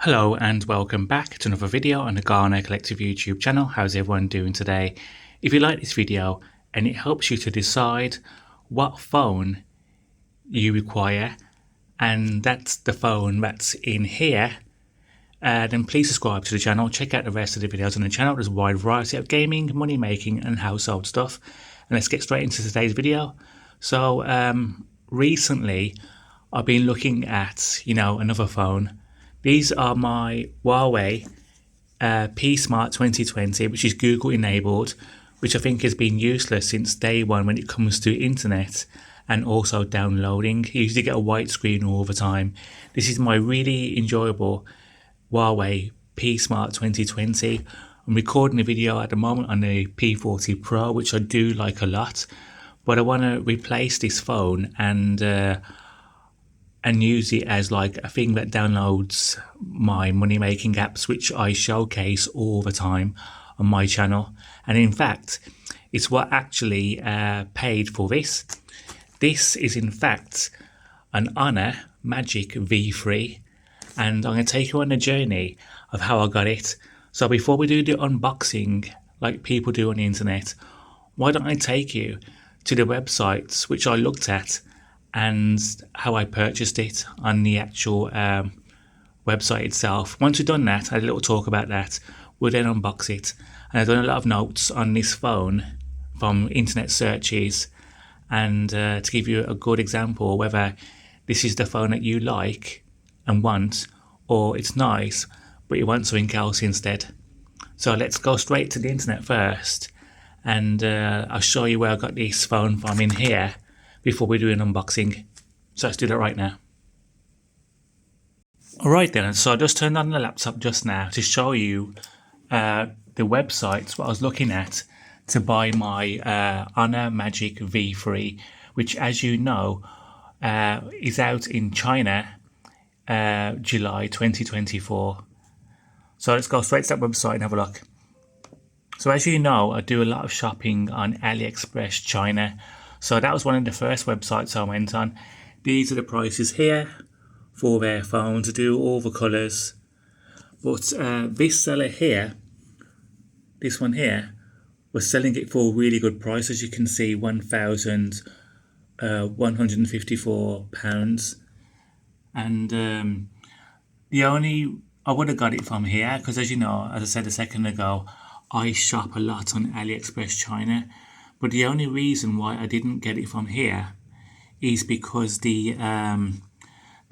Hello and welcome back to another video on the Ghana Collective YouTube channel. How's everyone doing today? If you like this video and it helps you to decide what phone you require, and that's the phone that's in here, then please subscribe to the channel. Check out the rest of the videos on the channel. There's a wide variety of gaming, money making and household stuff. And let's get straight into today's video. So recently I've been looking at another phone. These are my Huawei P Smart 2020, which is Google enabled, which I think has been useless since day one when it comes to internet and also downloading. You usually get a white screen all the time. This is my really enjoyable Huawei P Smart 2020. I'm recording a video at the moment on the P40 Pro, which I do like a lot, but I want to replace this phone and use it as like a thing that downloads my money making apps, which I showcase all the time on my channel. And in fact, it's what actually paid for this. This is in fact an Honor Magic V3, and I'm going to take you on a journey of how I got it. So before we do the unboxing like people do on the internet, why don't I take you to the websites which I looked at and how I purchased it on the actual website itself. Once we've done that, I had a little talk about that. We'll then unbox it. And I've done a lot of notes on this phone from internet searches, and to give you a good example whether this is the phone that you like and want, or it's nice but you want something else instead. So let's go straight to the internet first, and I'll show you where I got this phone from in here before we do an unboxing. So let's do that right now. Alright then, so I just turned on the laptop just now to show you the websites what I was looking at to buy my Honor Magic V3, which, as you know, is out in China July 2024. So let's go straight to that website and have a look. So as you know, I do a lot of shopping on AliExpress China. So that was one of the first websites I went on. These are the prices here for their phones. I do all the colours. But this seller here, this one here, was selling it for a really good price. As you can see, £1,154. And I would have got it from here because, as you know, as I said a second ago, I shop a lot on AliExpress China. But the only reason why I didn't get it from here is because the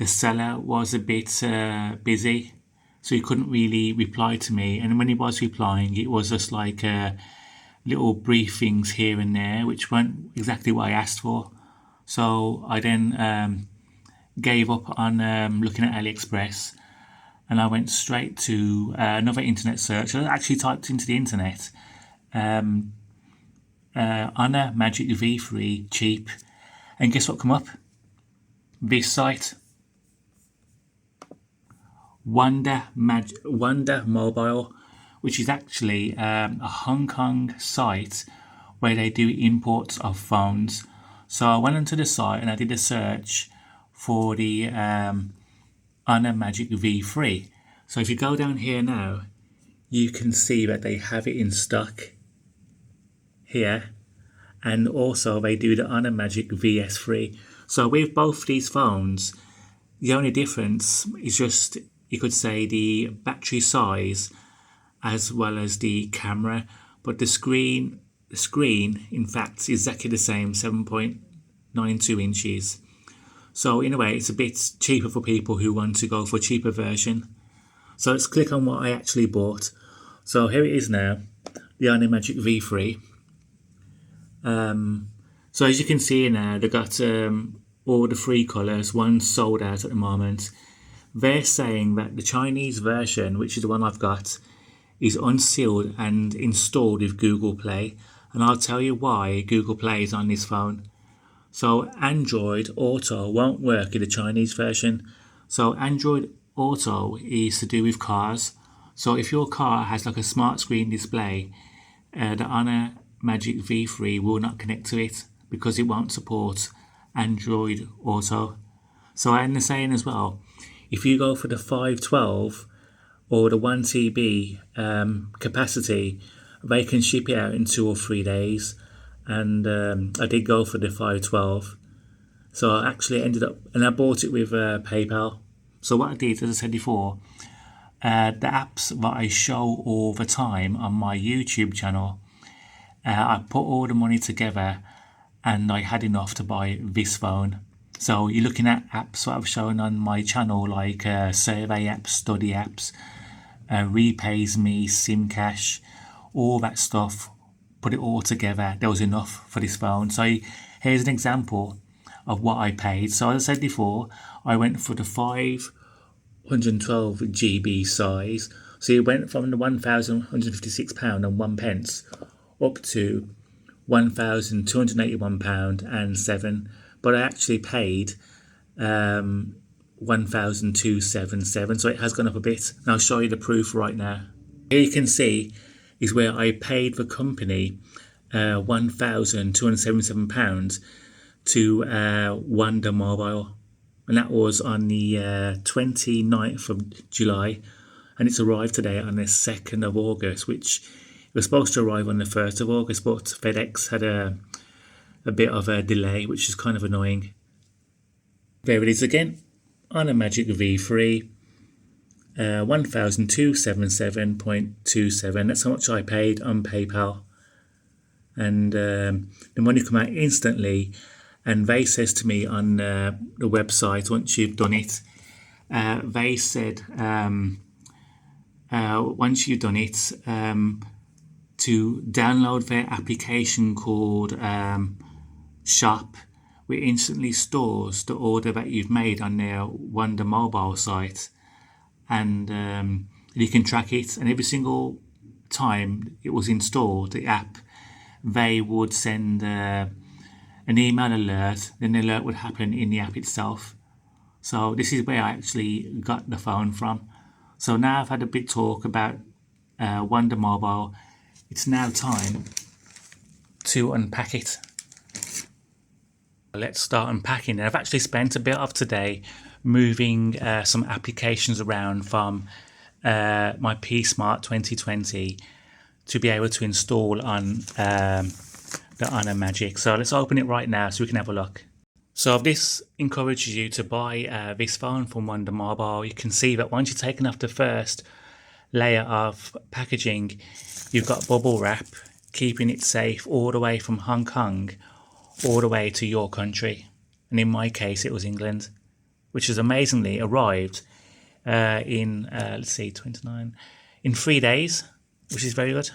seller was a bit busy, so he couldn't really reply to me. And when he was replying, it was just like little briefings here and there, which weren't exactly what I asked for. So I then gave up on looking at AliExpress, and I went straight to another internet search. I actually typed into the internet Honor Magic V3 cheap, and guess what come up? This site, Wonder Mobile, which is actually a Hong Kong site where they do imports of phones. So I went onto the site and I did a search for the Honor Magic V3. So if you go down here now, you can see that they have it in stock here, and also they do the Honor Magic VS3. So with both these phones, the only difference is just, you could say, the battery size as well as the camera, but the screen in fact is exactly the same, 7.92 inches. So in a way it's a bit cheaper for people who want to go for a cheaper version. So let's click on what I actually bought. So here it is now, the Honor Magic V3. So as you can see now, they got all the three colours. One's sold out at the moment. They're saying that the Chinese version, which is the one I've got, is unsealed and installed with Google Play, and I'll tell you why Google Play is on this phone. So Android Auto won't work in the Chinese version. So Android Auto is to do with cars. So if your car has like a smart screen display, the Honor Magic V3 will not connect to it because it won't support Android Auto. So I'm saying as well, if you go for the 512, or the 1 TB capacity, they can ship it out in 2 or 3 days. And I did go for the 512. So I actually ended up, and I bought it with PayPal. So what I did, as I said before, the apps that I show all the time on my YouTube channel, I put all the money together and I had enough to buy this phone. So you're looking at apps that I've shown on my channel, like survey apps, study apps, Repays Me, SimCash, all that stuff. Put it all together, there was enough for this phone. So here's an example of what I paid. So as I said before, I went for the 512 GB size. So it went from the £1,156 and 1 pence up to £1,281 and 7. But I actually paid 1,277. So it has gone up a bit. And I'll show you the proof right now. Here you can see is where I paid the company £1,277 to Wonder Mobile, and that was on the 29th of July, and it's arrived today on the 2nd of August, which was supposed to arrive on the 1st of August, but FedEx had a bit of a delay, which is kind of annoying. There it is again, on a Magic V3, 1,277.27. That's how much I paid on PayPal, and the money come out instantly. And they says to me on the website, once you've done it, they said once you've done it, to download their application called Shop, which instantly stores the order that you've made on their Wonder Mobile site, and you can track it. And every single time it was installed, the app, they would send an email alert, then the alert would happen in the app itself. So this is where I actually got the phone from. So now I've had a big talk about Wonder Mobile. It's now time to unpack it. Let's start unpacking. I've actually spent a bit of today moving some applications around from my P-Smart 2020 to be able to install on the Honor Magic. So let's open it right now so we can have a look. So if this encourages you to buy this phone from Wonder Mobile, you can see that once you've taken off the first layer of packaging, you've got bubble wrap, keeping it safe all the way from Hong Kong all the way to your country. And in my case, it was England, which has amazingly arrived in, let's see, 29, in 3 days, which is very good.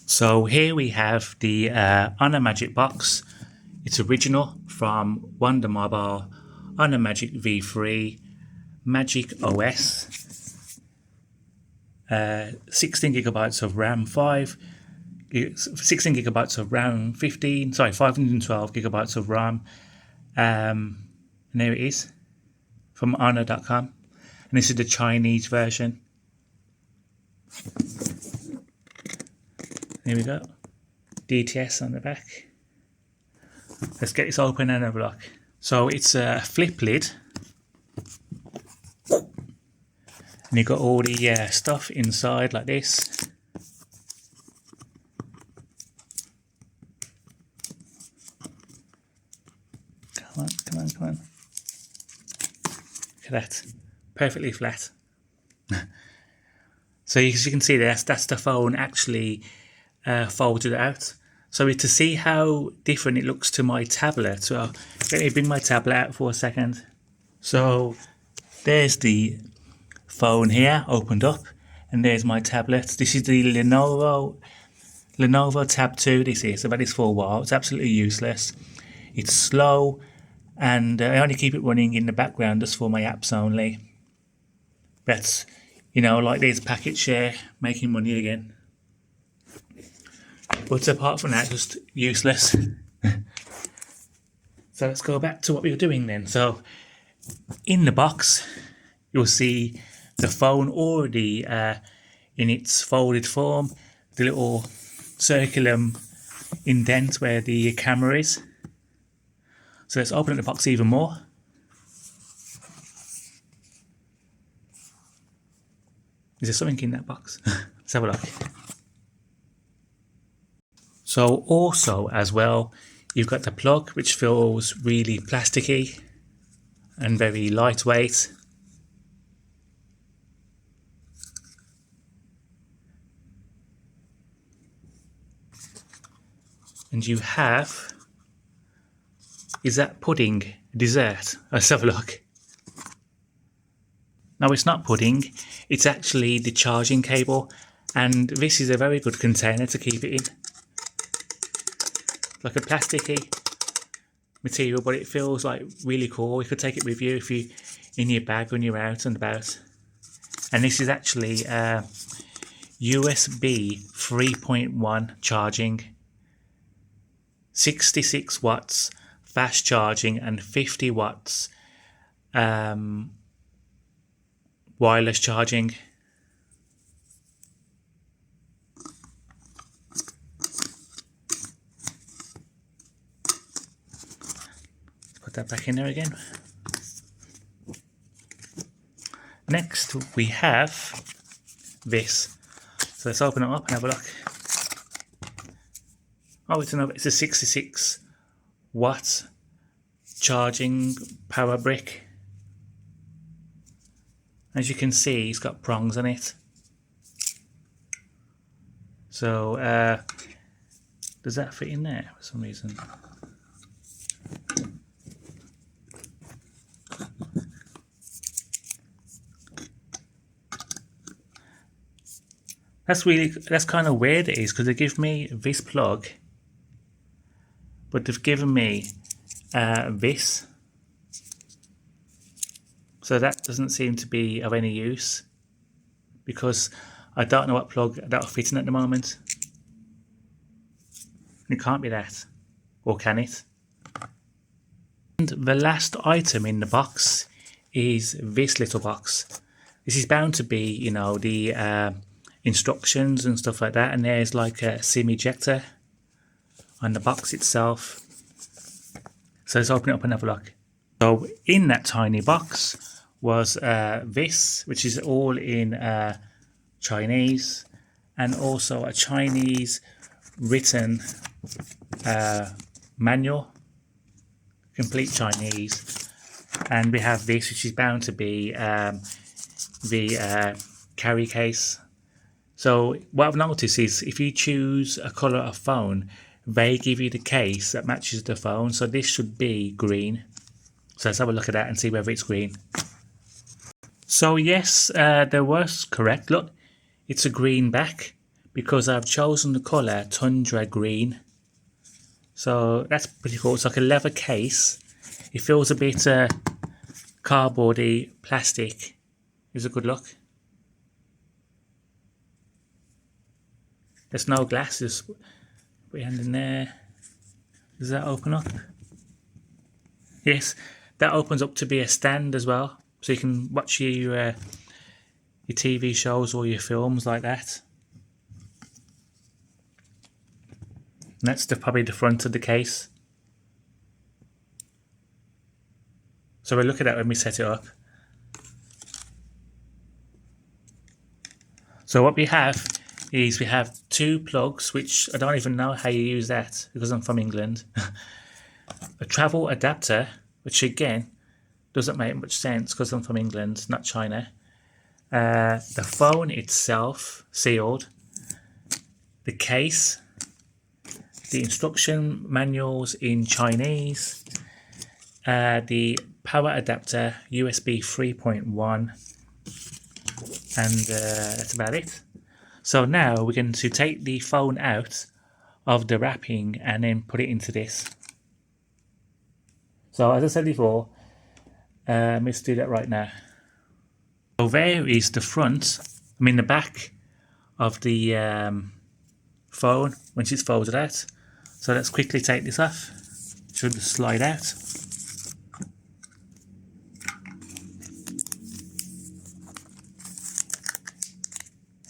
So here we have the Honor Magic box. It's original from Wonder Mobile, Honor Magic V3, Magic OS, 16 gigabytes of RAM, 16 gigabytes of RAM, 512 gigabytes of RAM, and there it is from honor.com, and this is the Chinese version. There we go, DTS on the back. Let's get this open and have a look. So it's a flip lid, and you've got all the stuff inside like this. Come on. Look at that, perfectly flat. So as you can see, that's the phone actually folded out. So to see how different it looks to my tablet, so let me bring my tablet out for a second. So there's the phone here opened up, and there's my tablet. This is the Lenovo Tab 2. This is, I've had this for a while. It's absolutely useless. It's slow, and I only keep it running in the background just for my apps only. But like this packet share, making money again. But apart from that, just useless. So let's go back to what we were doing then. So in the box, you'll see the phone already in its folded form, the little circular indent where the camera is. So let's open up the box even more. Is there something in that box? Let's have a look. So also as well, you've got the plug, which feels really plasticky and very lightweight. And you have, is that pudding dessert? Let's have a look. No, it's not pudding, it's actually the charging cable, and this is a very good container to keep it in. Like a plasticky material, but it feels like really cool. You could take it with you if you in your bag when you're out and about. And this is actually USB 3.1 charging, 66 watts fast charging and 50 watts wireless charging. Let's put that back in there again. Next we have this. So let's open it up and have a look. Oh, it's a 66 watt charging power brick. As you can see, it's got prongs on it. So does that fit in there for some reason? That's kind of weird it is, because they give me this plug, but they've given me this. So that doesn't seem to be of any use, because I don't know what plug that'll fit in at the moment. It can't be that, or can it? And the last item in the box is this little box. This is bound to be, you know, the instructions and stuff like that, and there's like a SIM ejector on the box itself. So let's open it up and have a look. So in that tiny box was this, which is all in Chinese, and also a Chinese written manual, complete Chinese. And we have this, which is bound to be the carry case. So what I've noticed is if you choose a colour of phone, they give you the case that matches the phone. So this should be green. So let's have a look at that and see whether it's green. So yes, they were correct. Look, it's a green back because I've chosen the colour Tundra Green. So that's pretty cool. It's like a leather case. It feels a bit cardboardy, plastic. It's a good look. There's no glass. Just put your hand in there. Does that open up? Yes, that opens up to be a stand as well, so you can watch your TV shows or your films like that. And that's probably the front of the case. So we'll look at that when we set it up. So what we have is we have two plugs, which I don't even know how you use that because I'm from England. A travel adapter, which again doesn't make much sense because I'm from England, not China. The phone itself, sealed. The case. The instruction manuals in Chinese. The power adapter, USB 3.1. And that's about it. So now we're going to take the phone out of the wrapping and then put it into this. So as I said before, let's do that right now. So there is the front, the back of the phone once it's folded out. So let's quickly take this off. It should slide out.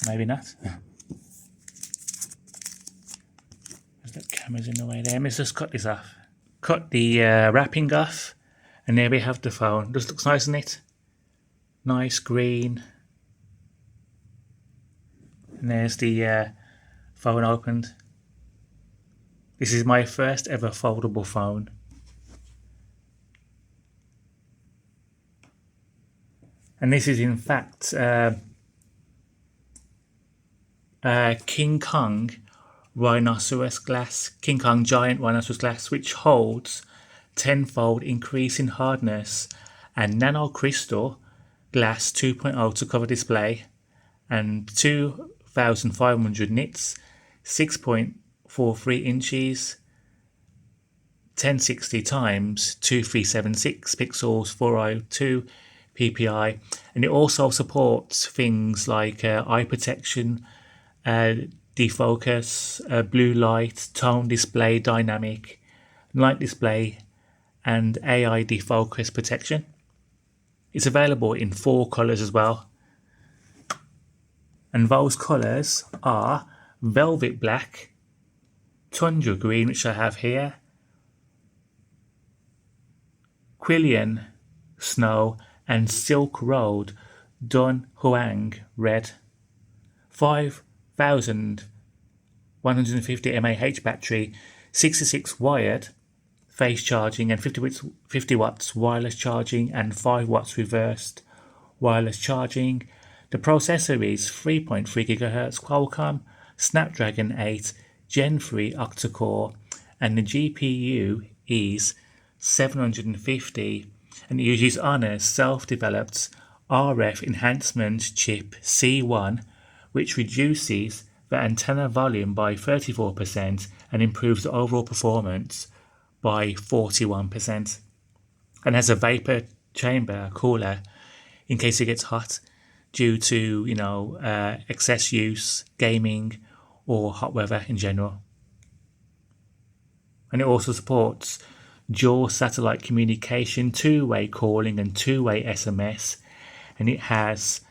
Maybe not. The camera's in the way there. Let's just cut this off. Cut the wrapping off, and there we have the phone. Just looks nice, isn't it? Nice green. And there's the phone opened. This is my first ever foldable phone. And this is in fact King Kong rhinoceros glass, King Kong giant rhinoceros glass, which holds tenfold increase in hardness and nanocrystal glass 2.0 to cover display and 2,500 nits, 6.43 inches, 1060 times 2376 pixels, 402 ppi, and it also supports things like eye protection, defocus, blue light, tone display, dynamic, light display, and AI defocus protection. It's available in 4 colours as well. And those colours are velvet black, tundra green, which I have here, Quillian snow, and Silk Road Dun Huang red. 5,150 mAh battery, 66 wired phase charging and 50 watts wireless charging and 5 watts reversed wireless charging. The processor is 3.3 GHz Qualcomm Snapdragon 8 Gen 3 octa-core, and the GPU is 750, and it uses Honor's self-developed RF enhancement chip C1, which reduces the antenna volume by 34% and improves the overall performance by 41%, and has a vapor chamber cooler in case it gets hot due to excess use, gaming, or hot weather in general. And it also supports dual satellite communication, two-way calling, and two-way SMS, and it has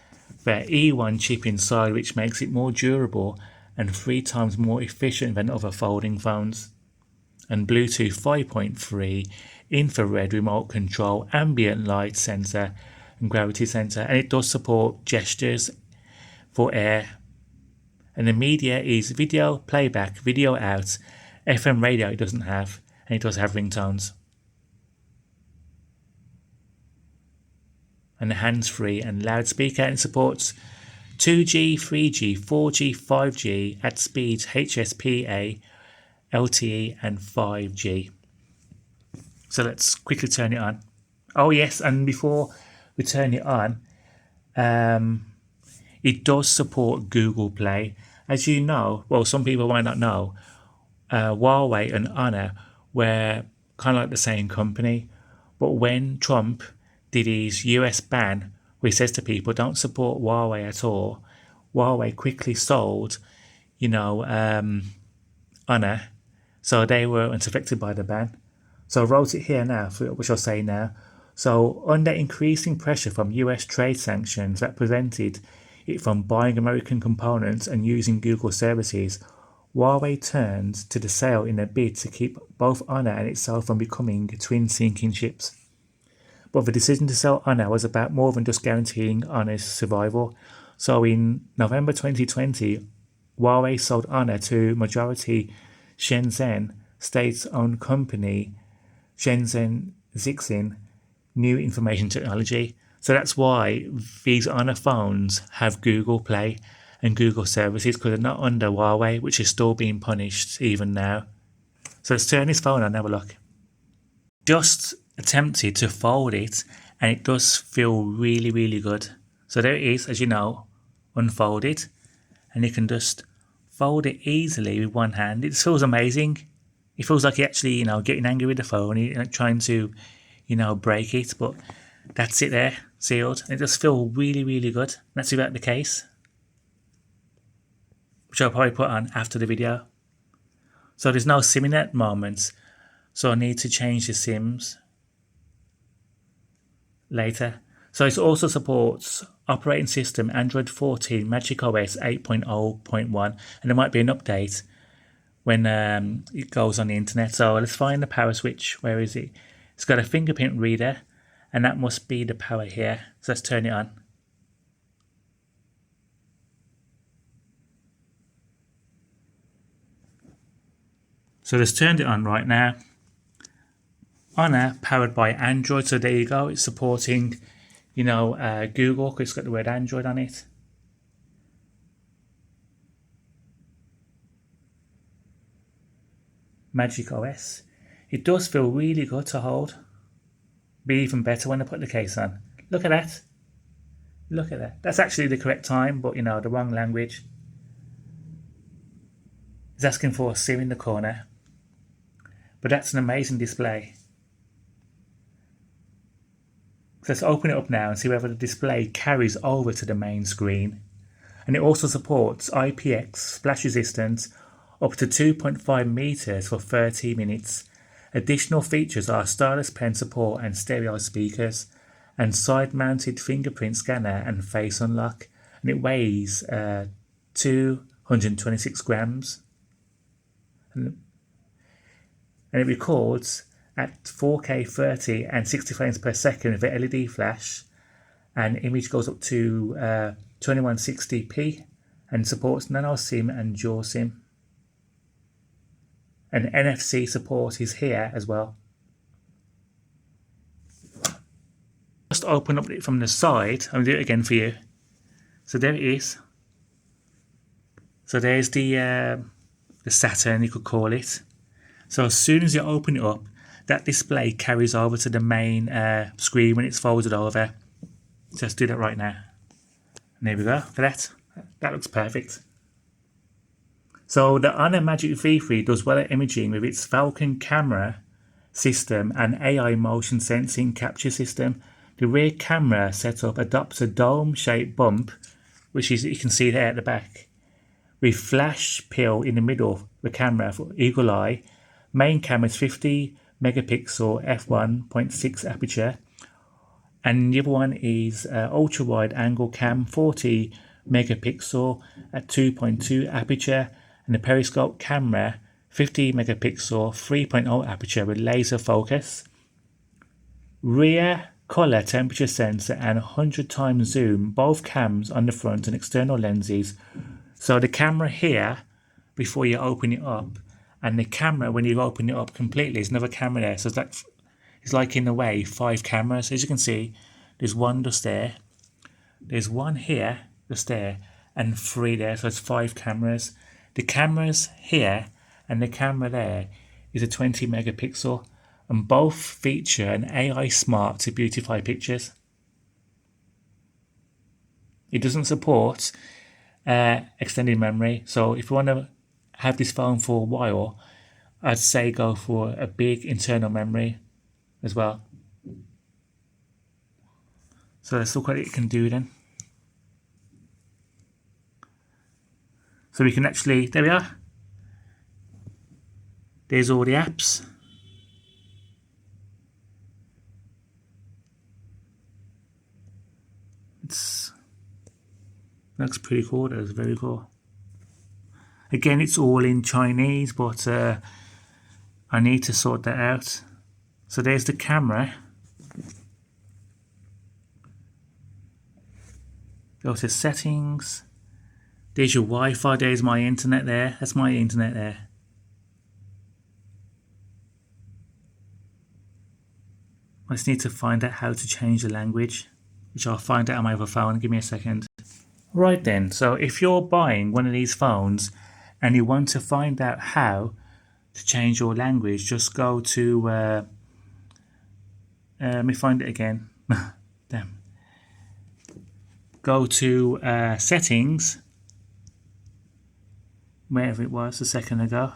the E1 chip inside, which makes it more durable and 3 times more efficient than other folding phones. And Bluetooth 5.3, infrared remote control, ambient light sensor, and gravity sensor, and it does support gestures for air. And the media is video playback, video out, FM radio it doesn't have, and it does have ringtones. And the hands-free and loudspeaker, and supports 2G, 3G, 4G, 5G at speeds HSPA, LTE, and 5G. So let's quickly turn it on. Oh yes, and before we turn it on, it does support Google Play. As you know, well, some people might not know, Huawei and Honor were kind of like the same company. But when Trump did his US ban, where he says to people, don't support Huawei at all, Huawei quickly sold, Honor, so they weren't affected by the ban. So I wrote it here now, which I'll say now. So under increasing pressure from US trade sanctions that prevented it from buying American components and using Google services, Huawei turned to the sale in a bid to keep both Honor and itself from becoming twin sinking ships. But the decision to sell Honor was about more than just guaranteeing Honor's survival. So in November 2020, Huawei sold Honor to majority Shenzhen state-owned company Shenzhen Zixin New Information Technology. So that's why these Honor phones have Google Play and Google services, because they're not under Huawei, which is still being punished even now. So let's turn this phone on and have a look. Just attempted to fold it, and it does feel really, really good. So there it is, as you know, unfold it, and you can just fold it easily with one hand. It feels amazing. It feels like you're actually, getting angry with the phone, you're trying to, break it, but that's it there, sealed. It does feel really, really good. That's without the case, which I'll probably put on after the video. So there's no SIMing at the moment, so I need to change the SIMs later. So it also supports operating system Android 14, Magic OS 8.0.1, and there might be an update when it goes on the internet. So let's find the power switch. Where is it? It's got a fingerprint reader, and that must be the power here. So let's turn it on. So let's turn it on right now. Honor powered by Android. So there you go. It's supporting, Google, because it's got the word Android on it. Magic OS. It does feel really good to hold. Be even better when I put the case on. Look at that. Look at that. That's actually the correct time, but the wrong language. It's asking for a sim in the corner. But that's an amazing display. So let's open it up now and see whether the display carries over to the main screen. And it also supports IPX splash resistance up to 2.5 meters for 30 minutes. Additional features are stylus pen support and stereo speakers, and side-mounted fingerprint scanner and face unlock. And it weighs 226 grams. And it records at 4K 30 and 60 frames per second with an LED flash, and image goes up to 2160p and supports nano SIM and dual SIM. And NFC support is here as well. Just open up it from the side. I'll do it again for you. So there it is. So there's the Saturn, you could call it. So as soon as you open it up, that display carries over to the main screen when it's folded over. So let's do that right now. And there we go for that. That looks perfect. So the Honor Magic V3 does well at imaging with its Falcon camera system and AI motion sensing capture system. The rear camera setup adopts a dome-shaped bump, which is you can see there at the back, with flash peel in the middle of the camera for eagle eye. Main camera is 50 megapixel f1.6 aperture, and the other one is ultra wide angle cam 40 megapixel at 2.2 aperture, and the periscope camera 50 megapixel 3.0 aperture with laser focus. Rear color temperature sensor and 100 times zoom, both cams on the front and external lenses. So the camera here before you open it up, and the camera when you open it up completely, there's another camera there. So it's like in a way 5 cameras. As you can see, there's one just there, there's one here just there, and 3 there. So it's 5 cameras. The cameras here and the camera there is a 20 megapixel, and both feature an AI smart to beautify pictures. It doesn't support extended memory, so if you want to have this phone for a while, I'd say go for a big internal memory as well. So let's look what it can do then. So we can actually, there we are. There's all the apps. Looks pretty cool. That's very cool. Again, it's all in Chinese, but I need to sort that out. So there's the camera. Go to settings. There's your Wi-Fi. There's my internet there. That's my internet there. I just need to find out how to change the language, which I'll find out on my other phone. Give me a second. Right then, so if you're buying one of these phones and you want to find out how to change your language, just go to, let me find it again. Damn. Go to settings, wherever it was a second ago.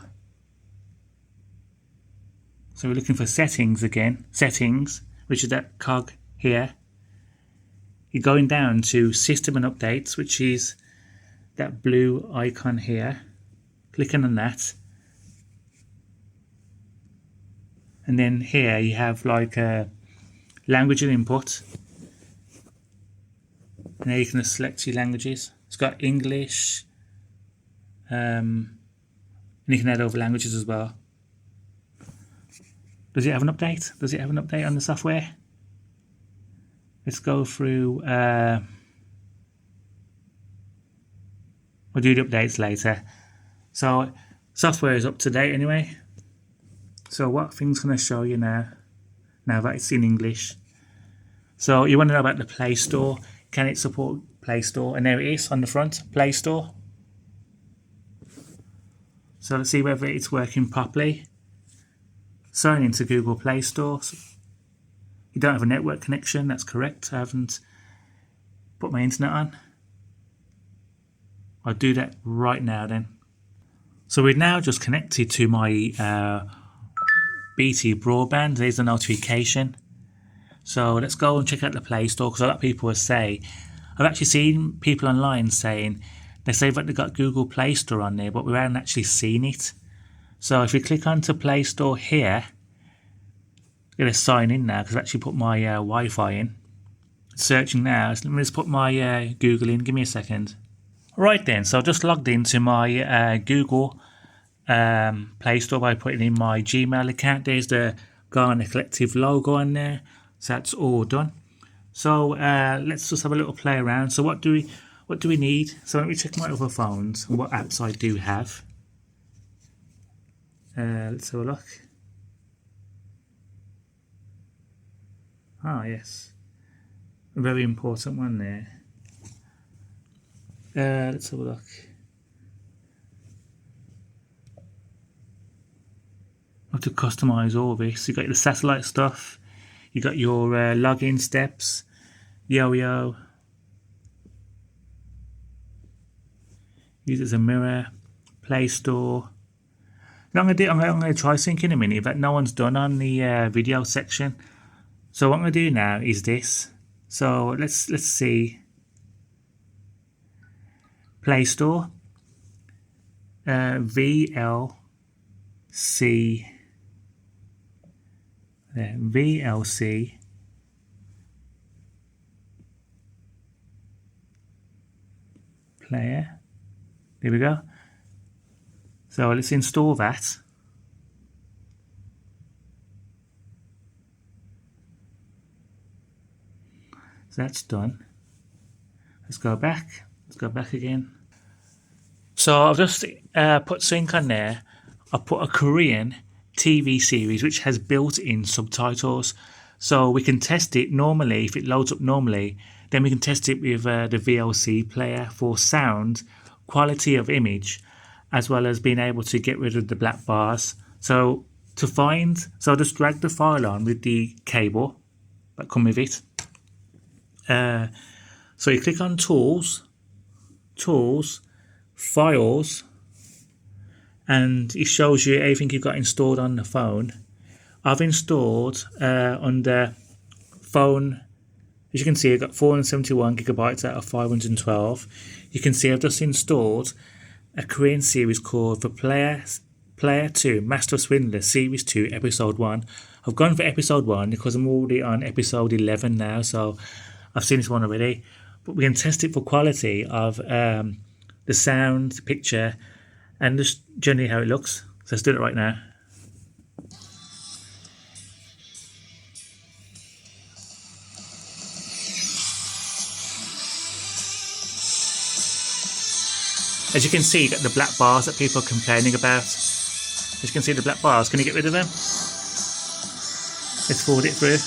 So we're looking for settings again, settings, which is that cog here. You're going down to system and updates, which is that blue icon here. Clicking on that. And then here you have like a language and input. And there you can select your languages. It's got English. And you can add other languages as well. Does it have an update? Does it have an update on the software? Let's go through. We'll do the updates later. So software is up to date anyway. So what thing's going to show you now that it's in English? So you want to know about the Play Store. Can it support Play Store? And there it is on the front, Play Store. So let's see whether it's working properly. Sign into Google Play Store. You don't have a network connection, that's correct. I haven't put my internet on. I'll do that right now then. So we're now just connected to my BT broadband. There's a notification. So let's go and check out the Play Store, because a lot of people will say, I've actually seen people online saying, they say that they've got Google Play Store on there, but we haven't actually seen it. So if we click onto Play Store here, I'm going to sign in now because I actually put my Wi-Fi in. Searching now. So let me just put my Google in. Give me a second. Right then, so I just logged into my Google Play Store by putting in my Gmail account. There's the Ghana Collective logo on there. So that's all done. So let's just have a little play around. So what do we need? So let me check my other phones and what apps I do have. Let's have a look. Ah, yes. A very important one there. Let's have a look. I have to customize all this. You got the satellite stuff. You got your login steps, Yo-Yo. Use it as a mirror, Play Store. Now I'm gonna try something in a minute that no one's done on the video section. So what I'm gonna do now is this. So let's see. Play Store, VLC, there, VLC, player, there we go. So let's install that. So that's done. Let's go back again. So I've just put sync on there. I put a Korean TV series which has built-in subtitles, so we can test it normally. If it loads up normally, then we can test it with the VLC player for sound, quality of image, as well as being able to get rid of the black bars. So I'll just drag the file on with the cable that come with it. So you click on Tools, Files, and it shows you everything you've got installed on the phone. I've installed under phone, as you can see, I've got 471 gigabytes out of 512. You can see I've just installed a Korean series called The Player 2 Master of Swindler Series 2 Episode 1. I've gone for Episode 1 because I'm already on Episode 11 now, so I've seen this one already. But we can test it for quality of the sound, the picture, and just generally how it looks. So let's do it right now. As you can see, you got the black bars that people are complaining about. As you can see, the black bars. Can you get rid of them? Let's forward it through.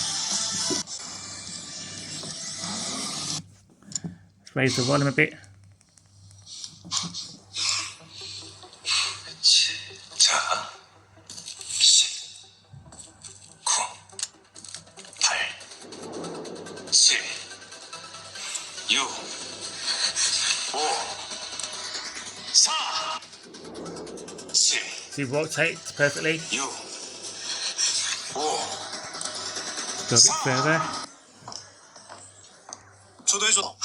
Let's raise the volume a bit. See, rotates perfectly. Go a bit further. 저도 해줘.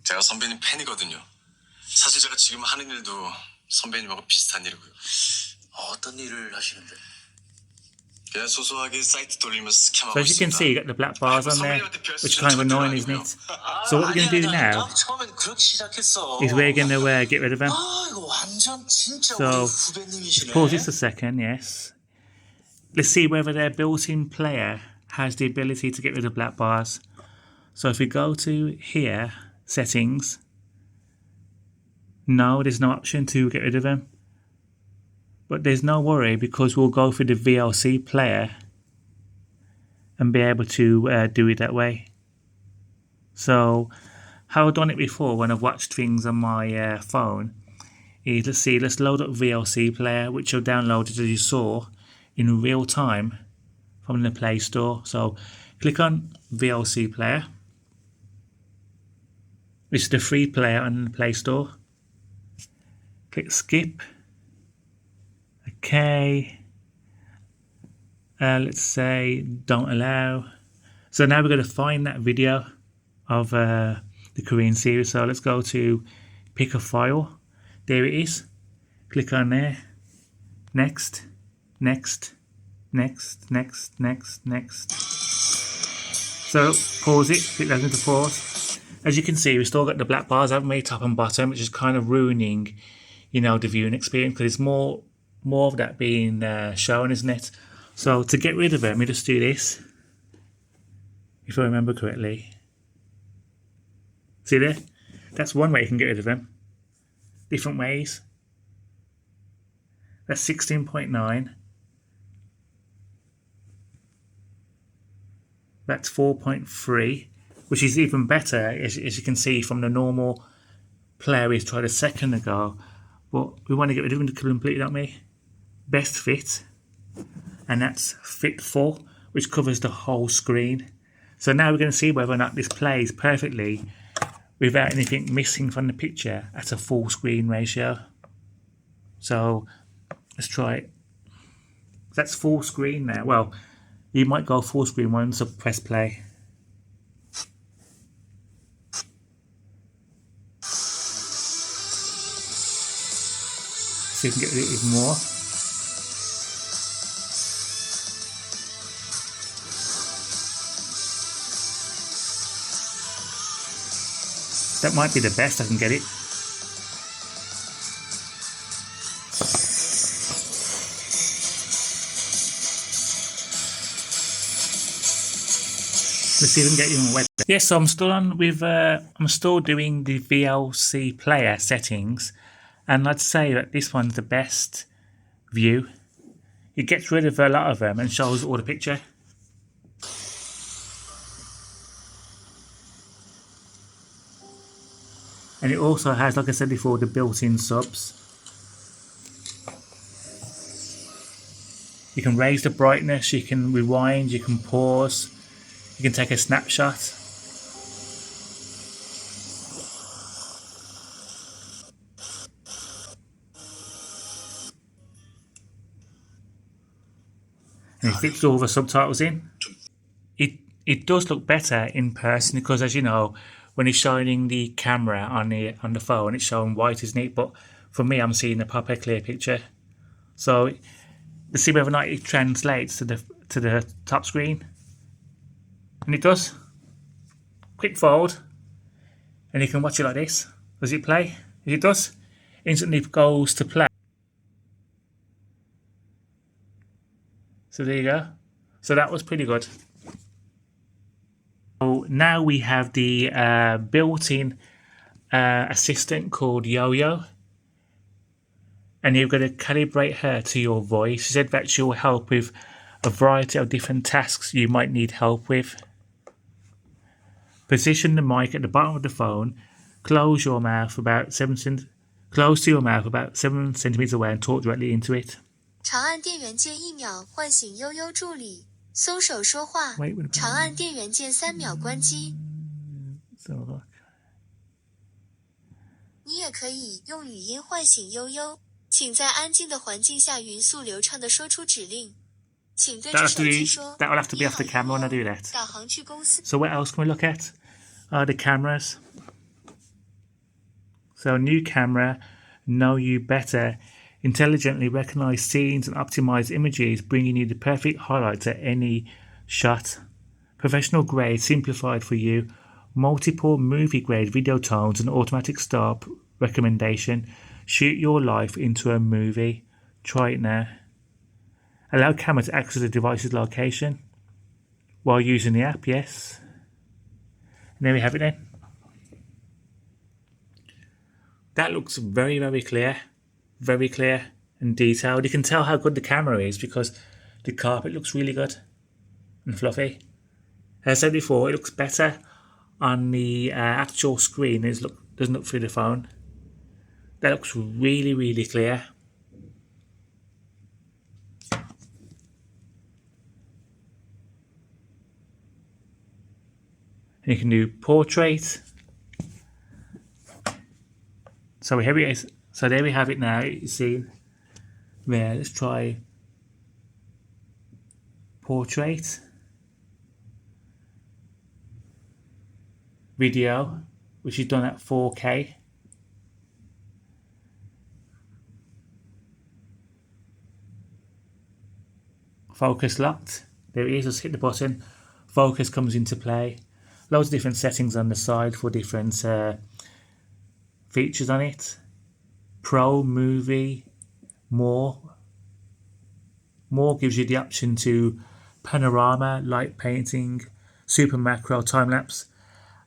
제가 선배님 팬이거든요. 사실 제가 지금 하는 일도 선배님하고 비슷한 일이고요. 어떤 일을 하시는데? 그냥 소소하게 사이트 돌리면서 스캠하고 So as you can see, you got the black bars on there, which is kind of annoying, isn't it? So what we're going to do now is we're going to get rid of them. So let's pause this a second, yes. Let's see whether their built-in player has the ability to get rid of black bars. So if we go to here, settings, no, there's no option to get rid of them. But there's no worry because we'll go through the VLC player and be able to do it that way. So how I've done it before when I've watched things on my phone is, let's load up VLC player, which I've downloaded, as you saw, in real time from the Play Store. So click on VLC player, which is the free player on the Play Store. Click skip. Okay. Let's say don't allow. So now we're going to find that video of the Korean series. So let's go to pick a file. There it is. Click on there. Next, next, next, next, next, next. So pause it. Click that into pause. As you can see, we've still got the black bars, haven't we, top and bottom, which is kind of ruining, you know, the viewing experience, because it's more of that being shown, isn't it? So to get rid of it, let me just do this. If I remember correctly. See there? That's one way you can get rid of them. Different ways. That's 16.9. That's 4.3, which is even better, as you can see from the normal player we tried a second ago. But we want to get rid of them completely, don't we? Best fit. And that's fit full, which covers the whole screen. So now we're going to see whether or not this plays perfectly without anything missing from the picture at a full screen ratio. So let's try it. That's full screen now. Well, you might go full screen once, so press play. So you can get it even more. That might be the best I can get it. Let's see if we can get even wet. Yes, so I'm still on with. I'm still doing the VLC player settings, and I'd say that this one's the best view. It gets rid of a lot of them and shows all the picture. And it also has, like I said before, the built-in subs. You can raise the brightness, you can rewind, you can pause, you can take a snapshot. And it fits all the subtitles in. It does look better in person because, as you know, when it's shining the camera on the phone, it's showing white, isn't it? But for me, I'm seeing a proper clear picture. So let's see whether or not it translates to the top screen. And it does. Quick forward, and you can watch it like this. Does it play? If it does, instantly goes to play. So there you go. So that was pretty good. So now we have the built-in assistant called Yo-Yo, and you've got to calibrate her to your voice. She said that she'll help with a variety of different tasks you might need help with. Position the mic at the bottom of the phone. Close to your mouth about 7 centimeters away and talk directly into it. 长按电源键1秒唤醒悠悠助理，松手说话。长按电源键3秒关机。你也可以用语音唤醒悠悠，请在安静的环境下匀速流畅地说出指令。请对着手机说。That will have to be off the camera when I do that. 导航去公司。So what else can we look at? The cameras. So new camera, know you better. Intelligently recognize scenes and optimize images, bringing you the perfect highlights at any shot. Professional grade simplified for you. Multiple movie grade video tones and automatic stop recommendation. Shoot your life into a movie. Try it now. Allow camera to access the device's location while using the app, yes. And there we have it then. That looks very, very clear. Very clear. and detailed. You can tell how good the camera is because the carpet looks really good and fluffy. As I said before, it looks better on the actual screen. It doesn't look through the phone. That looks really, really clear. And you can do portrait. So here it is. So there we have it now. You see there. Let's try portrait. Video, which is done at 4K. Focus locked. There it is. Just hit the button. Focus comes into play. Loads of different settings on the side for different features on it. Pro, movie, more. More gives you the option to panorama, light painting, super macro, time lapse.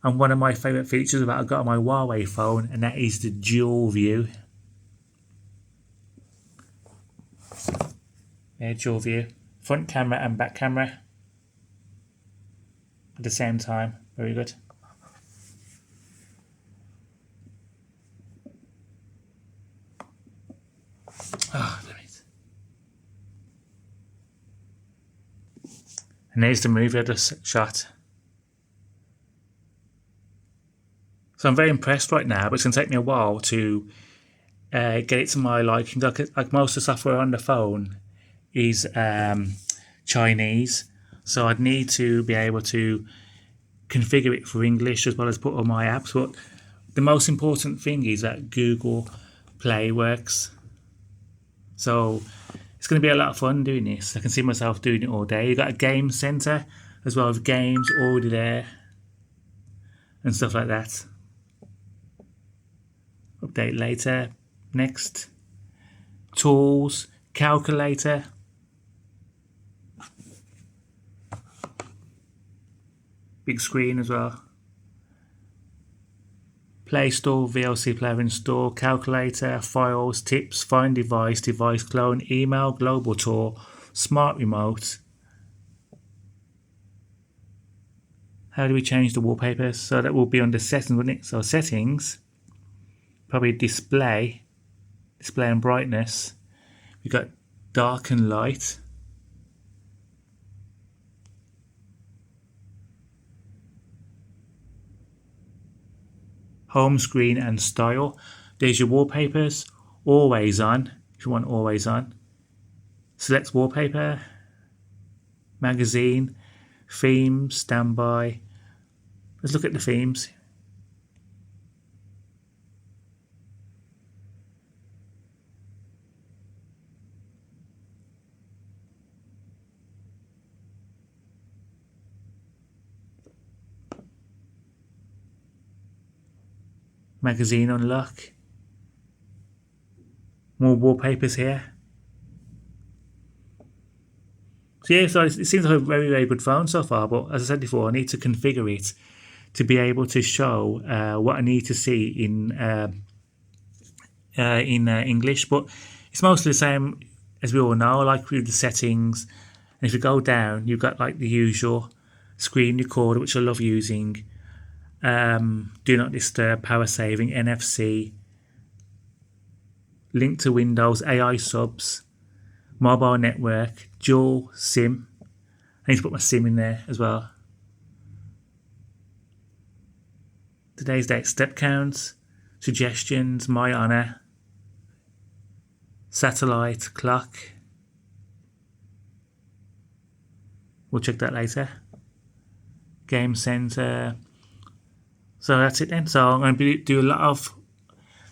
And one of my favourite features that I've got on my Huawei phone, and that is the dual view. Yeah, dual view. Front camera and back camera at the same time. Very good. Oh, damn it. And there's the movie I just shot. So I'm very impressed right now, but it's going to take me a while to get it to my liking. Like most of the software on the phone is Chinese, so I'd need to be able to configure it for English as well as put on my apps. But the most important thing is that Google Play works. So it's going to be a lot of fun doing this. I can see myself doing it all day. You've got a game center as well as games already there and stuff like that. Update later. Next. Tools. Calculator. Big screen as well. Play Store, VLC player install, calculator, files, tips, find device, device clone, email, global tour, smart remote. How do we change the wallpapers? So that will be under settings, wouldn't it? So settings, probably display and brightness. We've got dark and light. Home screen and style. There's your wallpapers. Always on, if you want always on. Select wallpaper. Magazine. Themes. Standby. Let's look at the themes. Magazine unlock. More wallpapers here. So yeah, so it seems like a very, very good phone so far, but as I said before, I need to configure it to be able to show what I need to see in English. But it's mostly the same as we all know, like with the settings. And if you go down, you've got like the usual screen recorder, which I love using. Do not disturb, power saving, NFC, link to Windows, AI subs, mobile network, dual SIM. I need to put my SIM in there as well. Today's date, step counts, suggestions, my honor, satellite, clock. We'll check that later. Game center. So that's it then. So I'm going to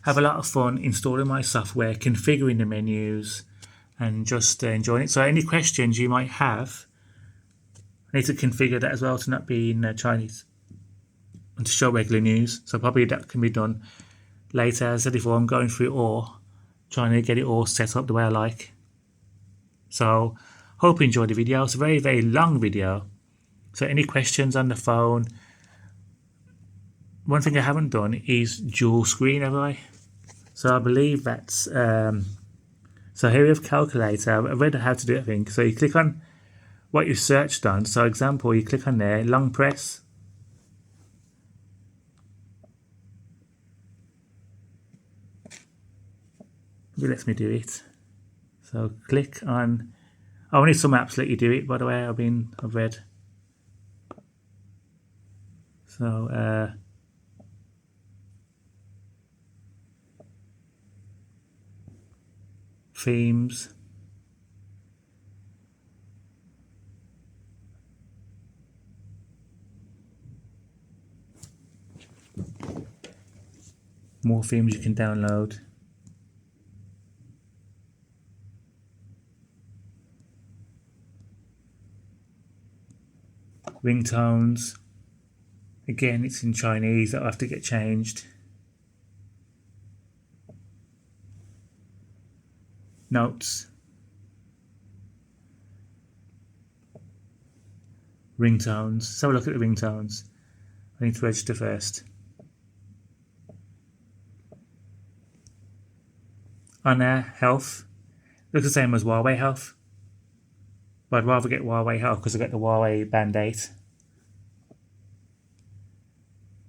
have a lot of fun installing my software, configuring the menus, and just enjoying it. So any questions you might have, I need to configure that as well to not be in Chinese and to show regular news. So probably that can be done later. As I said before, I'm going through it all, trying to get it all set up the way I like. So hope you enjoyed the video. It's a very, very long video. So any questions on the phone? One thing I haven't done is dual screen, have I? So I believe that's So here we have calculator. I've read how to do it, I think. So you click on what you searched on. So example, you click on there, long press. It lets me do it. So click on, only some apps let you do it, by the way, I've read. So themes. More themes you can download. Ringtones. Again, it's in Chinese, that'll have to get changed. Notes. Ringtones. Let's have a look at the ringtones. I need to register first. Honor Health. Looks the same as Huawei Health. But I'd rather get Huawei Health because I get the Huawei Band 8.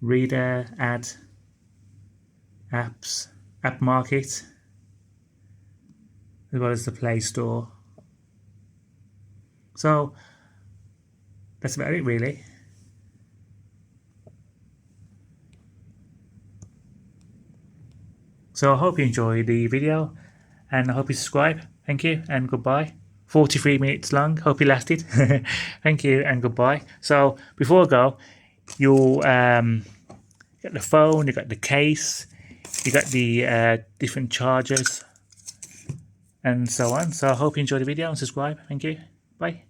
Reader, Ad, Apps, App Market, as well as the Play Store. So that's about it, really. So I hope you enjoyed the video and I hope you subscribe. Thank you and goodbye. 43 minutes long, hope you lasted. Thank you and goodbye. So before I go, you'll get the phone, you got the case, you got the different chargers and so on. So I hope you enjoyed the video and subscribe. Thank you. Bye.